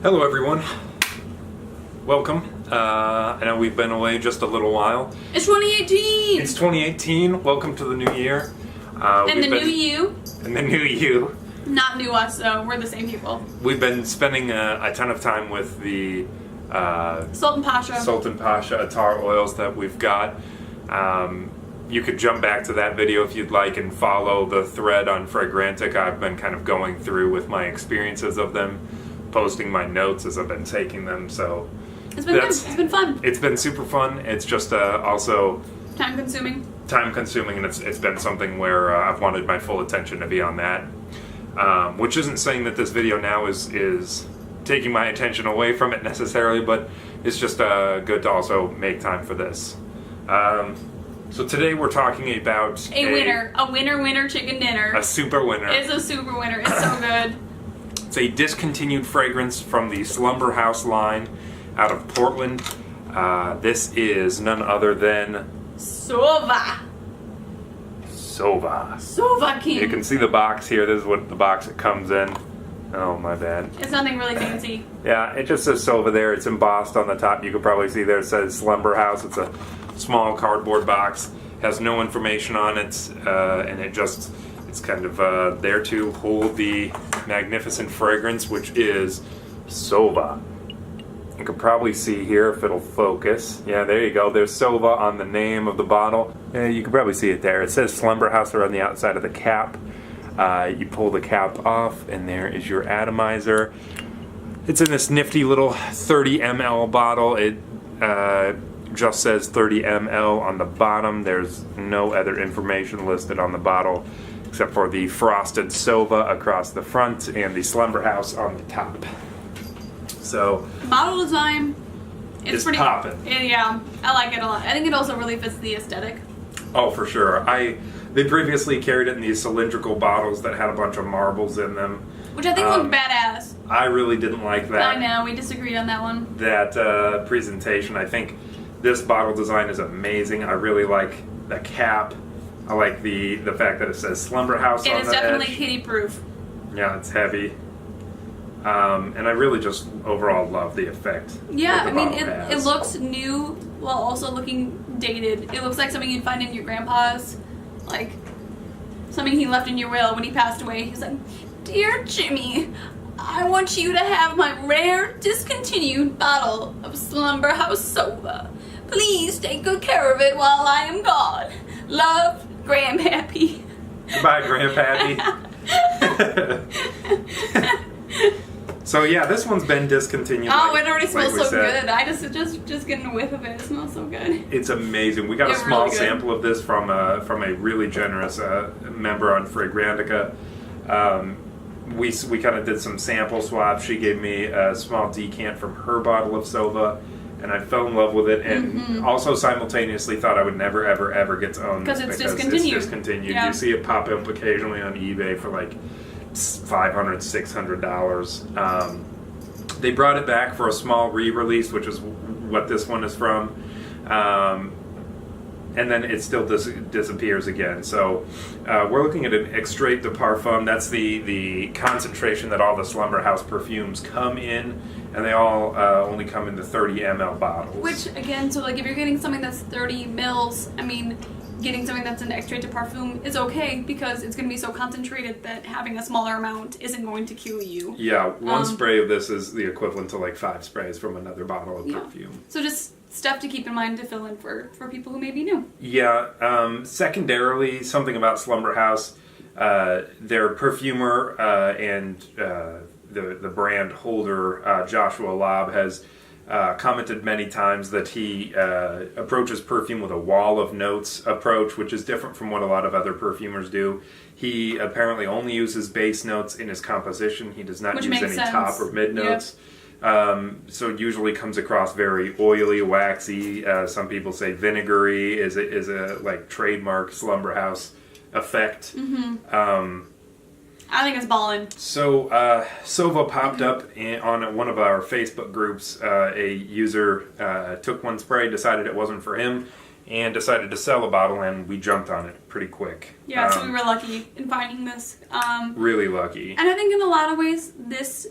Hello everyone, welcome. I know we've been away just a little while. It's 2018! It's 2018, welcome to the new year. And the new you. And the new you. Not new us though, we're the same people. We've been spending a ton of time with the Sultan Pasha attar oils that we've got. You could jump back to that video if you'd like and follow the thread on Fragrantic. I've been kind of going through with my experiences of them, posting my notes as I've been taking them, so it's been good. It's been fun. It's been super fun. It's just also time consuming, and it's been something where I've wanted my full attention to be on that, which isn't saying that this video now is taking my attention away from it necessarily, but it's just good to also make time for this. So today we're talking about a winner chicken dinner. A super winner. It's a super winner. It's so good. It's a discontinued fragrance from the Slumberhouse line out of Portland. This is none other than Sova. Sova King. You can see the box here. This is what the box it comes in. Oh, my bad. It's nothing really fancy. Yeah, it just says Sova there. It's embossed on the top. You can probably see there it says Slumberhouse. It's a small cardboard box. Has no information on it, and it's kind of there to hold the magnificent fragrance, which is Sova. You can probably see here if it'll focus. Yeah, there you go. There's Sova on the name of the bottle. You can probably see it there. It says Slumberhouse on the outside of the cap. You pull the cap off, and there is your atomizer. It's in this nifty little 30 ml bottle. It just says 30 ml on the bottom. There's no other information listed on the bottle except for the frosted Sova across the front and the Slumberhouse on the top. So bottle design, it's pretty poppin'. Yeah, I like it a lot. I think it also really fits the aesthetic. Oh, for sure. They previously carried it in these cylindrical bottles that had a bunch of marbles in them, which I think looked badass. I really didn't like that. I know, we disagreed on that one. That presentation. I think this bottle design is amazing. I really like the cap. I like the fact that it says Slumberhouse on the edge. It is definitely kitty proof. Yeah, it's heavy. And I really just overall love the effect. Yeah, I mean, it looks new while also looking dated. It looks like something you'd find in your grandpa's, like something he left in your will when he passed away. He's like, "Dear Jimmy, I want you to have my rare discontinued bottle of Slumberhouse Sova. Please take good care of it while I am gone. Love, Grandpappy." Goodbye, Grandpappy. So yeah, this one's been discontinued. Oh, it already smells so good. I just getting a whiff of it. It smells so good. It's amazing. We got a small sample of this from a really generous member on Fragrantica. We kind of did some sample swaps. She gave me a small decant from her bottle of Sova, and I fell in love with it, and also simultaneously thought I would never, ever, ever get to own this because it's discontinued. Yeah. You see it pop up occasionally on eBay for like $500, $600. They brought it back for a small re-release, which is what this one is from, and then it still disappears again. So we're looking at an extrait de parfum. That's the concentration that all the Slumberhouse perfumes come in, and they all only come in the 30 ml bottles. Which, again, so like if you're getting something that's 30 mils, I mean, getting something that's an extrait de parfum is okay because it's going to be so concentrated that having a smaller amount isn't going to kill you. Yeah, one spray of this is the equivalent to like 5 sprays from another bottle of perfume. So just stuff to keep in mind to fill in for people who may be new. Yeah, secondarily, something about Slumberhouse, their perfumer and the brand holder, Joshua Lobb, has commented many times that he approaches perfume with a wall of notes approach, which is different from what a lot of other perfumers do. He apparently only uses base notes in his composition. He does not use any top or mid notes. So it usually comes across very oily, waxy. Some people say vinegary is a like trademark Slumberhouse effect. I think it's ballin'. So Sova popped up on one of our Facebook groups. A user took one spray, decided it wasn't for him, and decided to sell a bottle, and we jumped on it pretty quick. Yeah, so we were lucky in finding this. Really lucky. And I think in a lot of ways, this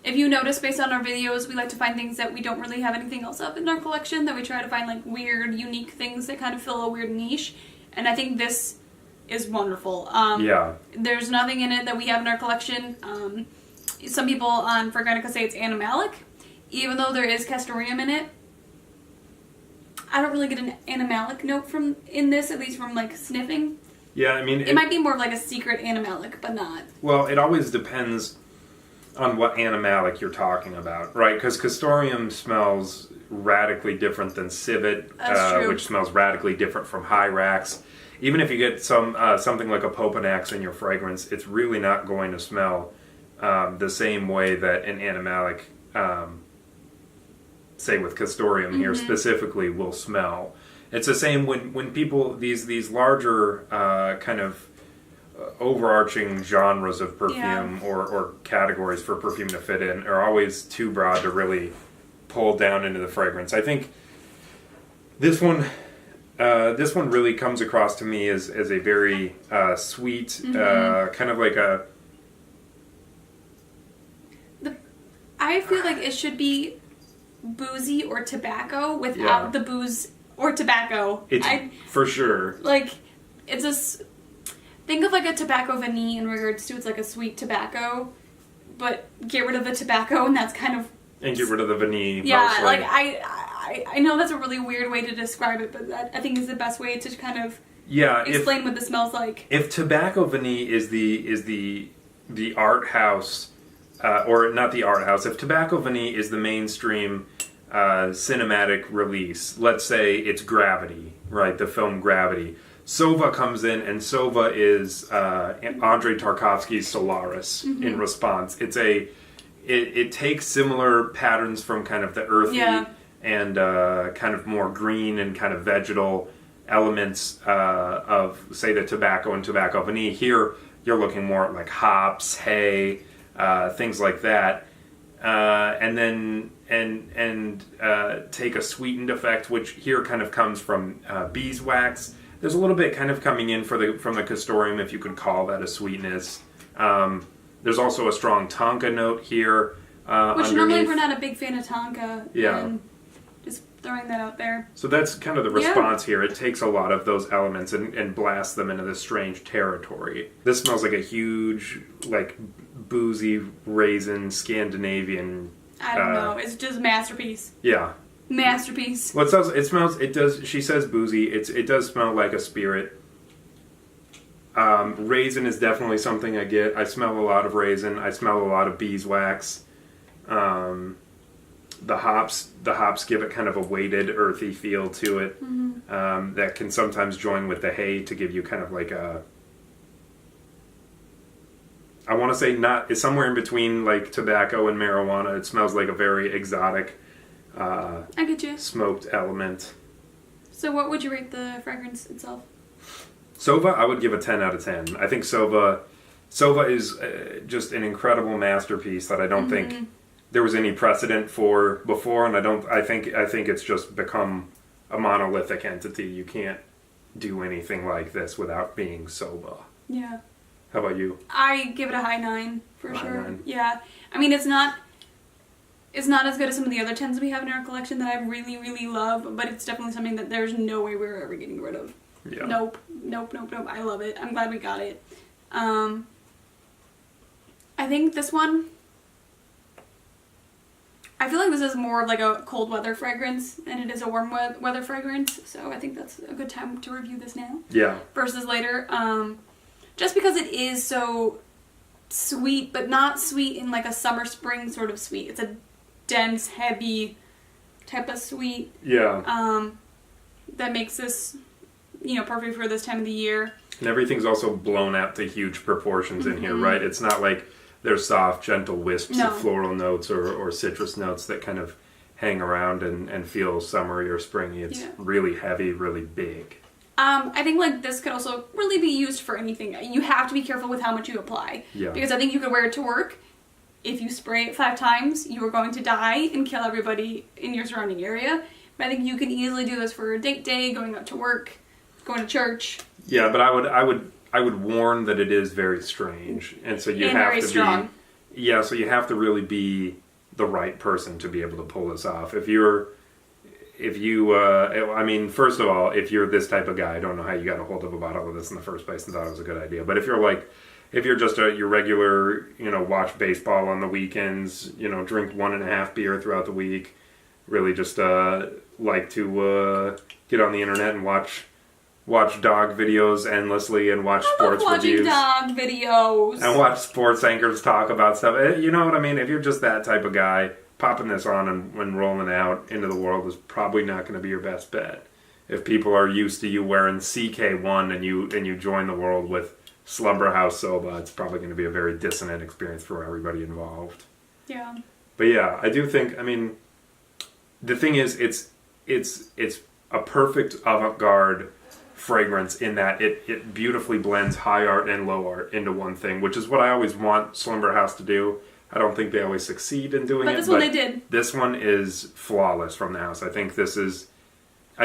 If you notice, based on our videos, we like to find things that we don't really have anything else of in our collection, that we try to find like weird, unique things that kind of fill a weird niche. And I think this is wonderful. There's nothing in it that we have in our collection. Some people on Fragrantica say it's animalic, even though there is castoreum in it. I don't really get an animalic note in this, at least from like sniffing. Yeah, I mean... It might be more of like a secret animalic, but not. Well, it always depends on what animalic you're talking about, right? Because castoreum smells radically different than civet, which smells radically different from hyrax. Even if you get something like a popanax in your fragrance, it's really not going to smell the same way that an animalic, say with castoreum here specifically, will smell. It's the same when people, these larger kind of overarching genres of perfume or categories for perfume to fit in are always too broad to really pull down into the fragrance. I think this one really comes across to me as a very sweet, kind of like a... I feel like it should be boozy or tobacco without the booze or tobacco. For sure. Like, think of like a tobacco vanille in regards to it's like a sweet tobacco, but get rid of the tobacco and that's kind of... And get rid of the vanille. Yeah, mostly. like I know that's a really weird way to describe it, but that I think is the best way to kind of explain what this smells like. If tobacco vanille is the art house, or not the art house, if tobacco vanille is the mainstream cinematic release, let's say it's Gravity, right? The film Gravity. Sova comes in, and Sova is Andrei Tarkovsky's Solaris in response. It takes similar patterns from kind of the earthy and kind of more green and kind of vegetal elements of, say, the tobacco and tobacco vanille. Here, you're looking more at like hops, hay, things like that. And then take a sweetened effect, which here kind of comes from beeswax. There's a little bit kind of coming in from the castoreum, if you could call that a sweetness. There's also a strong tonka note here. Which underneath. Normally we're not a big fan of tonka. Yeah. Just throwing that out there. So that's kind of the response here. It takes a lot of those elements and blasts them into this strange territory. This smells like a huge, like, boozy raisin Scandinavian... I don't know. It's just masterpiece. Yeah. Masterpiece. Well, it does, she says boozy. It does smell like a spirit. Raisin is definitely something I get. I smell a lot of raisin. I smell a lot of beeswax. The hops give it kind of a weighted, earthy feel to it. That can sometimes join with the hay to give you kind of like a... I want to say it's somewhere in between like tobacco and marijuana. It smells like a very exotic I get you. Smoked element. So what would you rate the fragrance itself? Sova, I would give a 10 out of 10. I think Sova is just an incredible masterpiece that I don't think there was any precedent for before, and I think it's just become a monolithic entity. You can't do anything like this without being Sova. Yeah. How about you? I give it a high 9 for high sure. 9. Yeah. I mean, it's not as good as some of the other 10s we have in our collection that I really, really love, but it's definitely something that there's no way we're ever getting rid of. Yeah. Nope. I love it. I'm glad we got it. I think this one, I feel like this is more of like a cold weather fragrance than it is a warm weather fragrance, so I think that's a good time to review this now. Yeah. Versus later. Just because it is so sweet, but not sweet in like a summer spring sort of sweet. It's a dense, heavy type of sweet. Yeah. That makes this, perfect for this time of the year. And everything's also blown out to huge proportions in here, right? It's not like there's soft, gentle wisps of floral notes or citrus notes that kind of hang around and feel summery or springy. It's really heavy, really big. I think like this could also really be used for anything. You have to be careful with how much you apply. Yeah. Because I think you could wear it to work. If you spray it 5 times, you are going to die and kill everybody in your surrounding area. But I think you can easily do this for a date day, going out to work, going to church. Yeah, but I would warn that it is very strange, and so you have to strong. Yeah, so you have to really be the right person to be able to pull this off. I mean, first of all, if you're this type of guy, I don't know how you got a hold of a bottle of this in the first place and thought it was a good idea. But if you're just your regular, watch baseball on the weekends, drink 1.5 beer throughout the week, really just like to get on the internet and watch dog videos endlessly and watch sports reviews. Dog videos. And watch sports anchors talk about stuff. You know what I mean? If you're just that type of guy, popping this on and rolling out into the world is probably not going to be your best bet. If people are used to you wearing CK1 and you join the world with Slumberhouse Sova, it's probably going to be a very dissonant experience for everybody involved. Yeah. But yeah, I do think, the thing is, it's a perfect avant-garde fragrance in that it beautifully blends high art and low art into one thing, which is what I always want Slumberhouse to do. I don't think they always succeed in doing it. But this one they did. This one is flawless from the house. I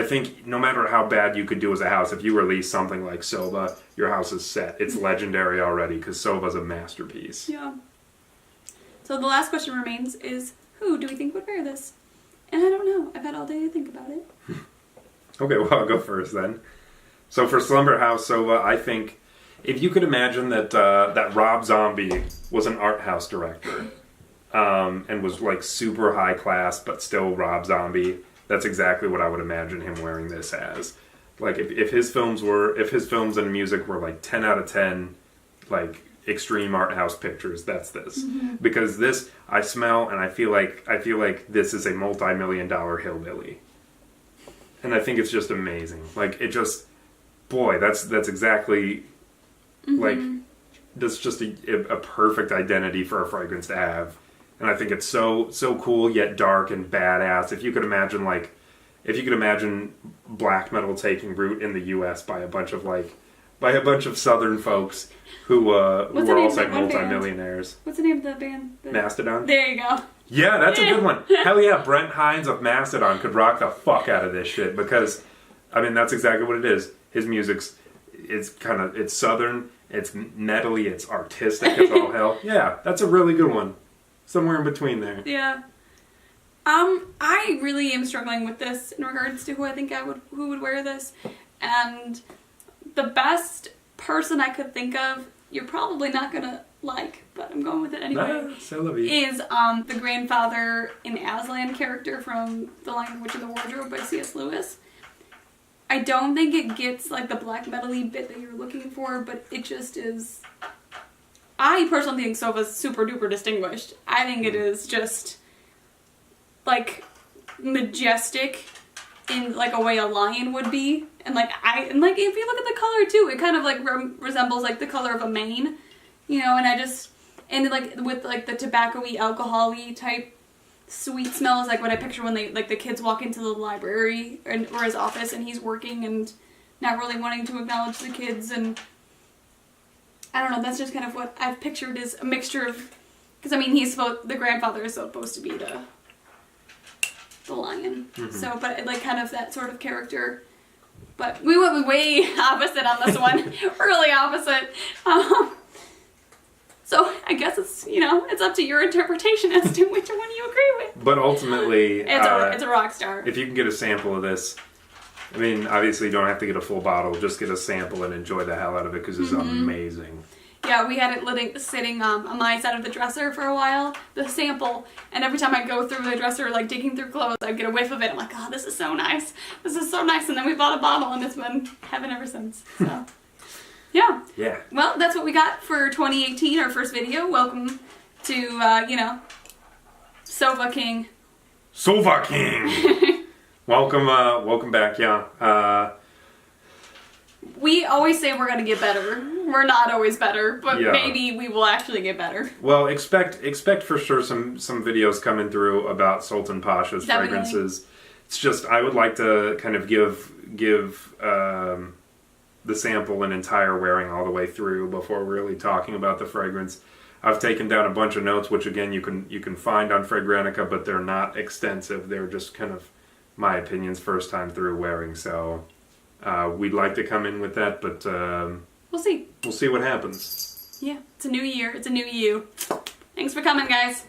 think no matter how bad you could do as a house, if you release something like Sova, your house is set. It's legendary already because Sova's a masterpiece. Yeah. So the last question remains is, who do we think would wear this? And I don't know. I've had all day to think about it. Okay, well, I'll go first then. So for Slumberhouse Sova, I think if you could imagine that Rob Zombie was an art house director and was like super high class but still Rob Zombie, that's exactly what I would imagine him wearing this as. Like if his films and music were like 10 out of 10 like extreme art house pictures, that's this. Mm-hmm. Because this I smell and I feel like this is a multi-million-dollar hillbilly. And I think it's just amazing. Like it just, boy, that's exactly like, that's just a perfect identity for a fragrance to have. And I think it's so cool yet dark and badass. If you could imagine black metal taking root in the U.S. by a bunch of Southern folks who were also like multimillionaires. What's the name of the band? Mastodon. There you go. Yeah, that's a good one. Hell yeah, Brent Hines of Mastodon could rock the fuck out of this shit because, that's exactly what it is. His music's, it's Southern, it's metally, it's artistic as all hell. Yeah, that's a really good one. Somewhere in between there. Yeah. I really am struggling with this in regards to who would wear this. And the best person I could think of, you're probably not gonna like, but I'm going with it anyway. Is the grandfather in Aslan character from The Lion, the Witch, and the Wardrobe by C.S. Lewis. I don't think it gets like the black metal-y bit that you're looking for, but it just is. I personally think Sova's super duper distinguished. I think it is just like majestic in like a way a lion would be, and like if you look at the color too, it kind of like resembles like the color of a mane, and like with like the tobacco-y, alcohol-y type sweet smell is like what I picture when the kids walk into the library or his office and he's working and not really wanting to acknowledge the kids, and I don't know, that's just kind of what I've pictured as a mixture of, because the grandfather is supposed to be the lion, so but like kind of that sort of character, but we went way opposite on this one. Really opposite. So I guess it's up to your interpretation as to which one you agree with. But ultimately, it's a rock star. If you can get a sample of this, obviously you don't have to get a full bottle. Just get a sample and enjoy the hell out of it because it's amazing. Yeah, we had it sitting on my side of the dresser for a while, the sample, and every time I go through the dresser, like digging through clothes, I'd get a whiff of it. I'm like, oh, this is so nice. This is so nice. And then we bought a bottle, and it's been heaven ever since. So. Yeah. Yeah. Well, that's what we got for 2018, our first video. Welcome to, Sova King. Sova King! welcome back, yeah. We always say we're going to get better. We're not always better, but maybe we will actually get better. Well, expect for sure some videos coming through about Sultan Pasha's fragrances. It's just, I would like to kind of give the sample an entire wearing all the way through before really talking about the fragrance. I've taken down a bunch of notes, which again you can find on Fragrantica, but they're not extensive. They're just kind of my opinions first time through wearing. So we'd like to come in with that, but we'll see. We'll see what happens. Yeah, it's a new year. It's a new you. Thanks for coming, guys.